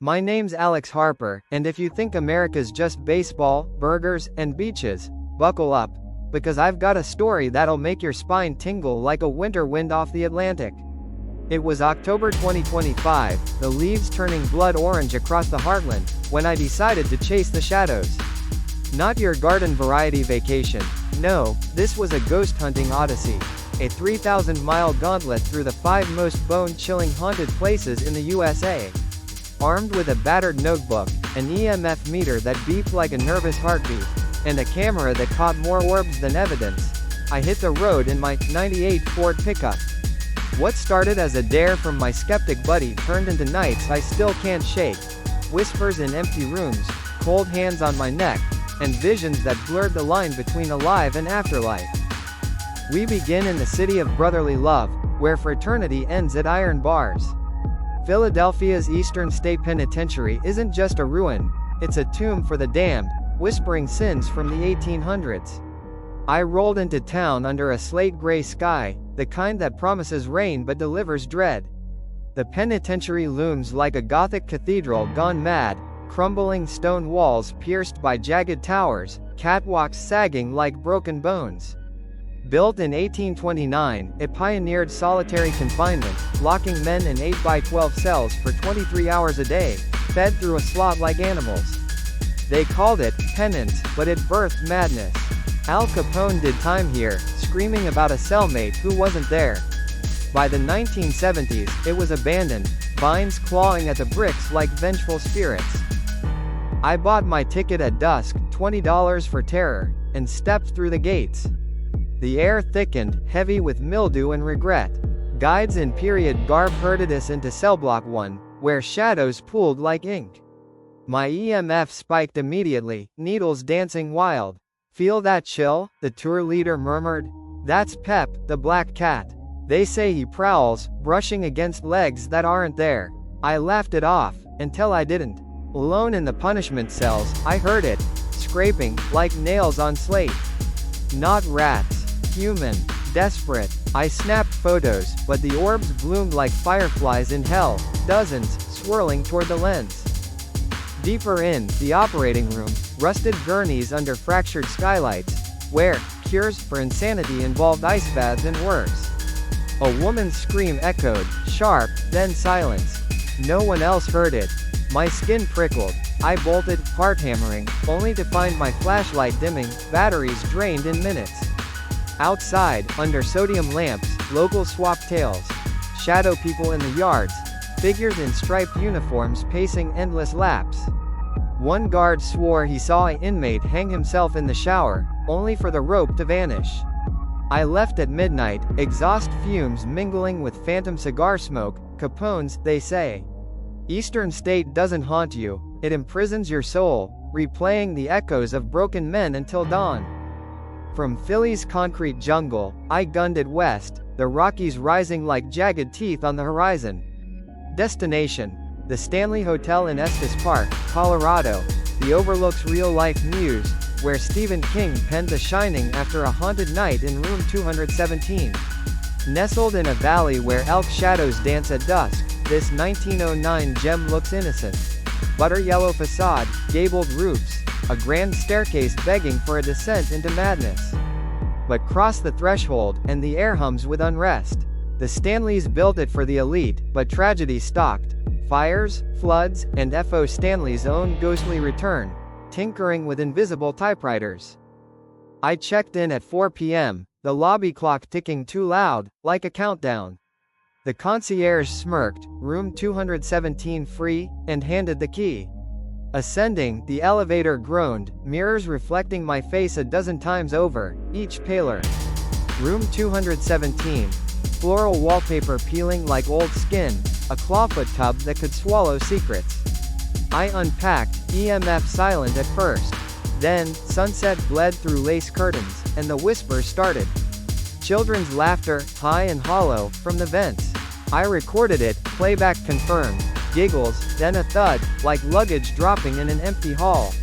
My name's Alex Harper, and if you think America's just baseball, burgers, and beaches, buckle up, because I've got a story that'll make your spine tingle like a winter wind off the Atlantic. It was October 2025, the leaves turning blood orange across the heartland, when I decided to chase the shadows. Not your garden variety vacation. No, this was a ghost hunting odyssey. A 3,000-mile gauntlet through the 5 most bone-chilling haunted places in the USA. Armed with a battered notebook, an EMF meter that beeped like a nervous heartbeat, and a camera that caught more orbs than evidence, I hit the road in my '98 Ford pickup. What started as a dare from my skeptic buddy turned into nights I still can't shake. Whispers in empty rooms, cold hands on my neck, and visions that blurred the line between alive and afterlife. We begin in the city of brotherly love, where fraternity ends at iron bars. Philadelphia's Eastern State Penitentiary isn't just a ruin, it's a tomb for the damned, whispering sins from the 1800s. I rolled into town under a slate-gray sky, the kind that promises rain but delivers dread. The penitentiary looms like a Gothic cathedral gone mad, crumbling stone walls pierced by jagged towers, catwalks sagging like broken bones. Built in 1829, it pioneered solitary confinement, locking men in 8x12 cells for 23 hours a day, fed through a slot like animals. They called it penance, but it birthed madness. Al Capone did time here, screaming about a cellmate who wasn't there. By the 1970s, it was abandoned, vines clawing at the bricks like vengeful spirits. I bought my ticket at dusk, $20 for terror, and stepped through the gates. The air thickened, heavy with mildew and regret. Guides in period garb herded us into cell block 1, where shadows pooled like ink. My EMF spiked immediately, needles dancing wild. "Feel that chill?" the tour leader murmured. "That's Pep, the black cat. They say he prowls, brushing against legs that aren't there." I laughed it off, until I didn't. Alone in the punishment cells, I heard it, scraping, like nails on slate. Not rats. Human. Desperate. I snapped photos, but the orbs bloomed like fireflies in hell, dozens, swirling toward the lens. Deeper in, the operating room, rusted gurneys under fractured skylights, where cures for insanity involved ice baths and worse. A woman's scream echoed, sharp, then silence. No one else heard it. My skin prickled. I bolted, heart hammering, only to find my flashlight dimming, batteries drained in minutes. Outside, under sodium lamps, locals swapped tales. Shadow people in the yards, figures in striped uniforms pacing endless laps. One guard swore he saw an inmate hang himself in the shower, only for the rope to vanish. I left at midnight, exhaust fumes mingling with phantom cigar smoke. Capone's, they say. Eastern State doesn't haunt you, it imprisons your soul, replaying the echoes of broken men until dawn. From Philly's concrete jungle, I gunned it west, the Rockies rising like jagged teeth on the horizon. Destination: the Stanley Hotel in Estes Park, Colorado, the overlooks real-life muse, where Stephen King penned The Shining after a haunted night in room 217. Nestled in a valley where elk shadows dance at dusk, this 1909 gem looks innocent. Butter yellow facade, gabled roofs, a grand staircase begging for a descent into madness. But cross the threshold, and the air hums with unrest. The Stanleys built it for the elite, but tragedy stalked. Fires, floods, and F.O. Stanley's own ghostly return, tinkering with invisible typewriters. I checked in at 4 p.m., the lobby clock ticking too loud, like a countdown. The concierge smirked, room 217 free, and handed the key. Ascending, the elevator groaned, mirrors reflecting my face a dozen times over, each paler. Room 217. Floral wallpaper peeling like old skin, a clawfoot tub that could swallow secrets. I unpacked, EMF silent at first. Then, sunset bled through lace curtains, and the whisper started. Children's laughter, high and hollow, from the vents. I recorded it, playback confirmed. Giggles, then a thud, like luggage dropping in an empty hall.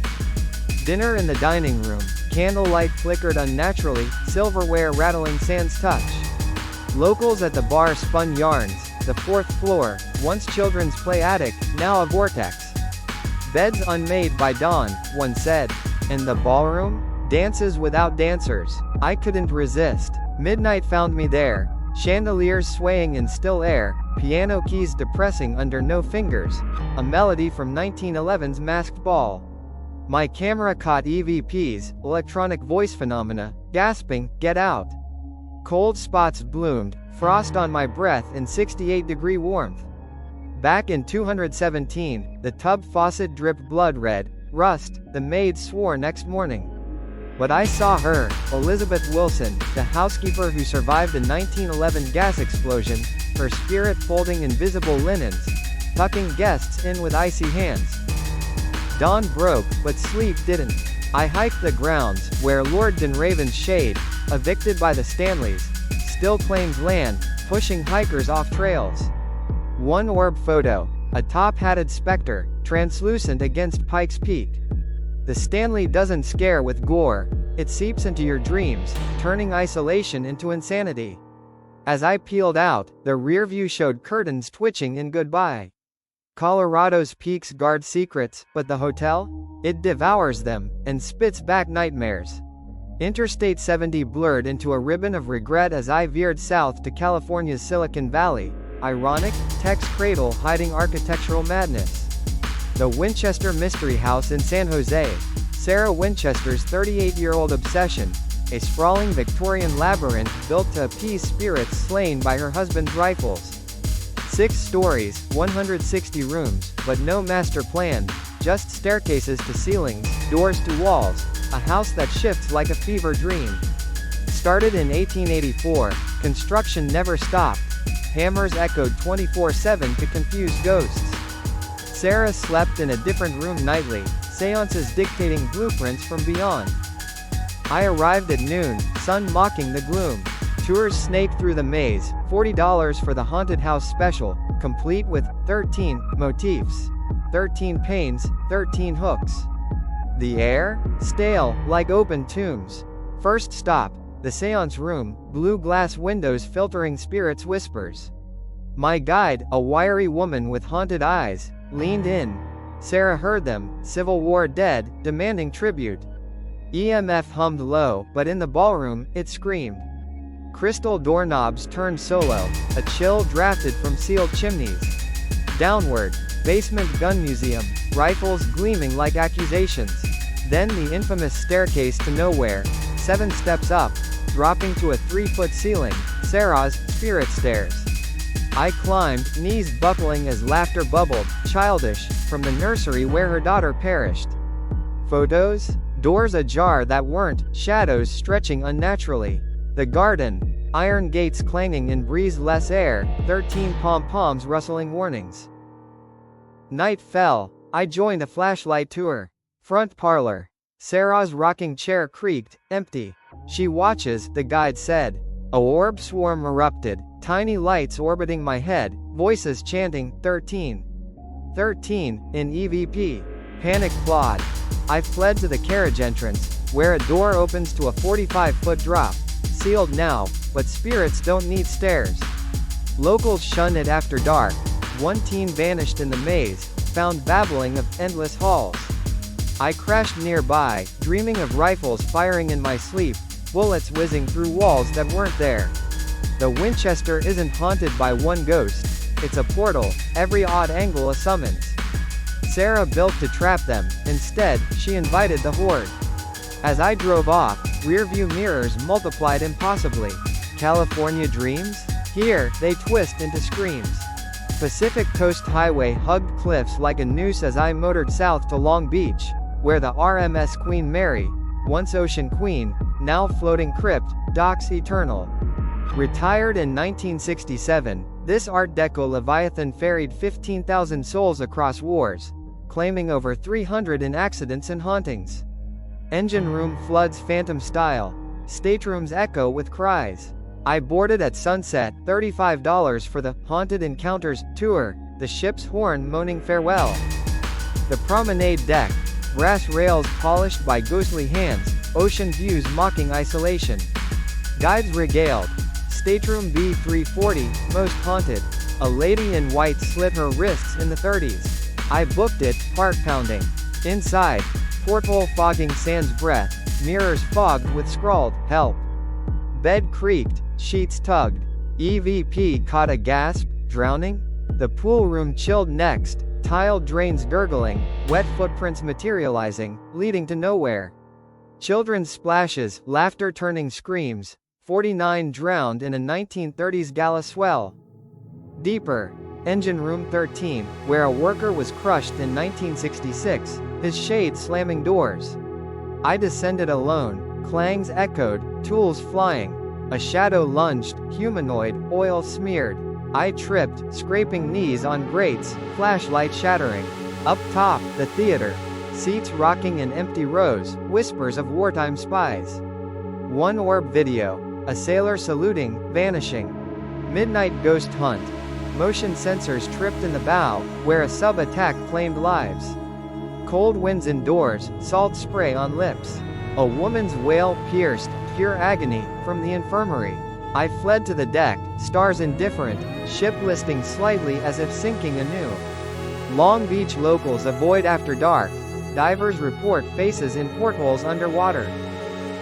Dinner in the dining room, candlelight flickered unnaturally, silverware rattling sans touch. Locals at the bar spun yarns, the 4th floor, once children's play attic, now a vortex. Beds unmade by dawn, one said. And the ballroom? Dances without dancers. I couldn't resist. Midnight found me there. Chandeliers swaying in still air, piano keys depressing under no fingers. A melody from 1911's Masked Ball. My camera caught EVPs, electronic voice phenomena, gasping, "Get out!" Cold spots bloomed, frost on my breath in 68-degree warmth. Back in 217, the tub faucet dripped blood red, rust, the maid swore next morning. But I saw her, Elizabeth Wilson, the housekeeper who survived the 1911 gas explosion, her spirit folding invisible linens, tucking guests in with icy hands. Dawn broke, but sleep didn't. I hiked the grounds, where Lord Dunraven's shade, evicted by the Stanleys, still claims land, pushing hikers off trails. One orb photo, a top-hatted specter, translucent against Pikes Peak. The Stanley doesn't scare with gore, it seeps into your dreams, turning isolation into insanity. As I peeled out, the rearview showed curtains twitching in goodbye. Colorado's peaks guard secrets, but the hotel? It devours them, and spits back nightmares. Interstate 70 blurred into a ribbon of regret as I veered south to California's Silicon Valley. Ironic, Tech's cradle hiding architectural madness. The Winchester Mystery House in San Jose. Sarah Winchester's 38-year-old obsession. A sprawling Victorian labyrinth built to appease spirits slain by her husband's rifles. 6 stories, 160 rooms, but no master plan, just staircases to ceilings, doors to walls, a house that shifts like a fever dream. Started in 1884, construction never stopped. Hammers echoed 24/7 to confuse ghosts. Sarah slept in a different room nightly, seances dictating blueprints from beyond. I arrived at noon, sun mocking the gloom. Tours snake through the maze, $40 for the haunted house special, complete with 13 motifs. 13 panes, 13 hooks. The air? Stale, like open tombs. First stop, the seance room, blue glass windows filtering spirits' whispers. My guide, a wiry woman with haunted eyes, leaned in. Sarah heard them, Civil War dead, demanding tribute. EMF hummed low, but in the ballroom, it screamed. Crystal doorknobs turned solo, a chill drafted from sealed chimneys. Downward, basement gun museum, rifles gleaming like accusations. Then the infamous staircase to nowhere, 7 steps up, dropping to a 3-foot ceiling, Sarah's spirit stairs. I climbed, knees buckling as laughter bubbled, childish, from the nursery where her daughter perished. Photos? Doors ajar that weren't, shadows stretching unnaturally. The garden, iron gates clanging in breeze-less air, 13 pom-poms rustling warnings. Night fell. I joined a flashlight tour. Front parlor. Sarah's rocking chair creaked, empty. She watches, the guide said. A orb swarm erupted, tiny lights orbiting my head, voices chanting, 13. 13, in EVP. Panic clawed. I fled to the carriage entrance, where a door opens to a 45-foot drop. Sealed now, but spirits don't need stairs. Locals shun it after dark. One teen vanished in the maze, found babbling of endless halls. I crashed nearby, dreaming of rifles firing in my sleep, bullets whizzing through walls that weren't there. The Winchester isn't haunted by one ghost, it's a portal, every odd angle a summons. Sarah built to trap them, instead, she invited the horde. As I drove off, rearview mirrors multiplied impossibly. California dreams? Here, they twist into screams. Pacific Coast Highway hugged cliffs like a noose as I motored south to Long Beach, where the RMS Queen Mary, once Ocean Queen, now floating crypt, docks eternal. Retired in 1967, this Art Deco Leviathan ferried 15,000 souls across wars, claiming over 300 in accidents and hauntings. Engine room floods phantom style. Staterooms echo with cries. I boarded at sunset, $35 for the Haunted Encounters tour, the ship's horn moaning farewell. The promenade deck, brass rails polished by ghostly hands, ocean views mocking isolation. Guides regaled. Stateroom B340, most haunted. A lady in white slit her wrists in the 30s. I booked it, heart pounding. Inside, porthole fogging sans breath, mirrors fogged with scrawled, "Help." Bed creaked, sheets tugged. EVP caught a gasp, drowning? The pool room chilled next, tiled drains gurgling, wet footprints materializing, leading to nowhere. Children's splashes, laughter turning screams, 49 drowned in a 1930s gala swell. Deeper, engine room 13, where a worker was crushed in 1966, his shade slamming doors. I descended alone, clangs echoed, tools flying. A shadow lunged, humanoid, oil smeared. I tripped, scraping knees on grates, flashlight shattering. Up top, the theater. Seats rocking in empty rows, whispers of wartime spies. One orb video. A sailor saluting, vanishing. Midnight ghost hunt. Motion sensors tripped in the bow, where a sub-attack claimed lives. Cold winds indoors, salt spray on lips. A woman's wail pierced, pure agony, from the infirmary. I fled to the deck, stars indifferent, ship listing slightly as if sinking anew. Long Beach locals avoid after dark. Divers report faces in portholes underwater.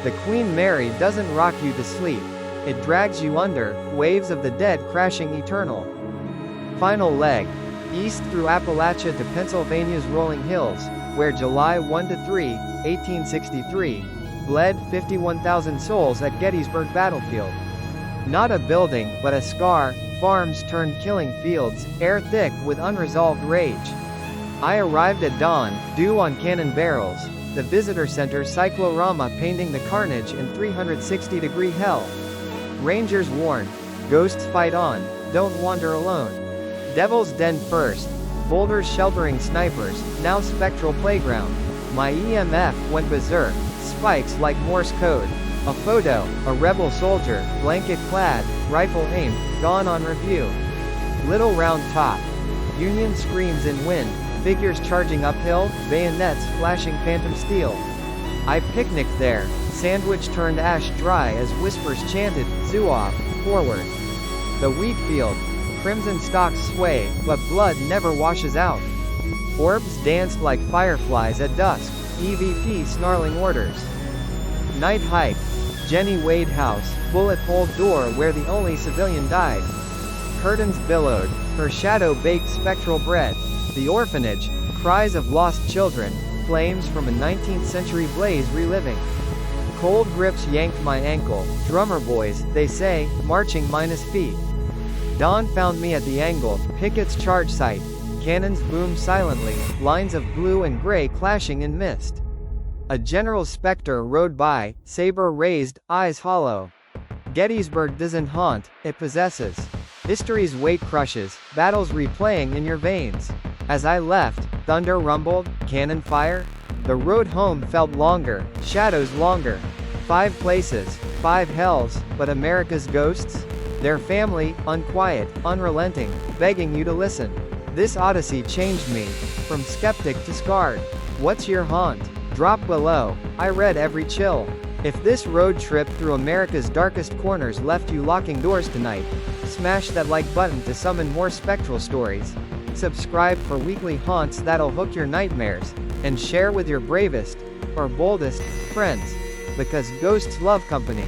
The Queen Mary doesn't rock you to sleep. It drags you under, waves of the dead crashing eternal. Final leg. East through Appalachia to Pennsylvania's rolling hills, where July 1–3, 1863, bled 51,000 souls at Gettysburg Battlefield. Not a building, but a scar, farms turned killing fields, air thick with unresolved rage. I arrived at dawn, dew on cannon barrels, the visitor center cyclorama painting the carnage in 360-degree hell. Rangers warn, ghosts fight on, don't wander alone. Devil's Den first, boulders sheltering snipers, now spectral playground. My EMF went berserk, spikes like Morse code. A photo, a rebel soldier, blanket clad, rifle aimed, gone on review. Little round top. Union screams in wind, figures charging uphill, bayonets flashing phantom steel. I picnicked there, sandwich turned ash dry as whispers chanted, Zouave, forward. The wheat field. Crimson stalks sway, but blood never washes out. Orbs danced like fireflies at dusk, EVP snarling orders. Night hike. Jenny Wade house, bullet-hole door where the only civilian died. Curtains billowed, her shadow baked spectral bread. The orphanage, cries of lost children, flames from a 19th century blaze reliving. Cold grips yanked my ankle, drummer boys, they say, marching minus feet. Dawn found me at the angle, pickets charge site. Cannons boomed silently, lines of blue and gray clashing in mist. A general specter rode by, saber raised, eyes hollow. Gettysburg doesn't haunt, it possesses. History's weight crushes, battles replaying in your veins. As I left, thunder rumbled, cannon fire. The road home felt longer, shadows longer. 5 places, 5 hells, but America's ghosts? Their family, unquiet, unrelenting, begging you to listen. This odyssey changed me, from skeptic to scarred. What's your haunt? Drop below. I read every chill. If this road trip through America's darkest corners left you locking doors tonight, smash that like button to summon more spectral stories. Subscribe for weekly haunts that'll hook your nightmares, and share with your bravest, or boldest, friends. Because ghosts love company.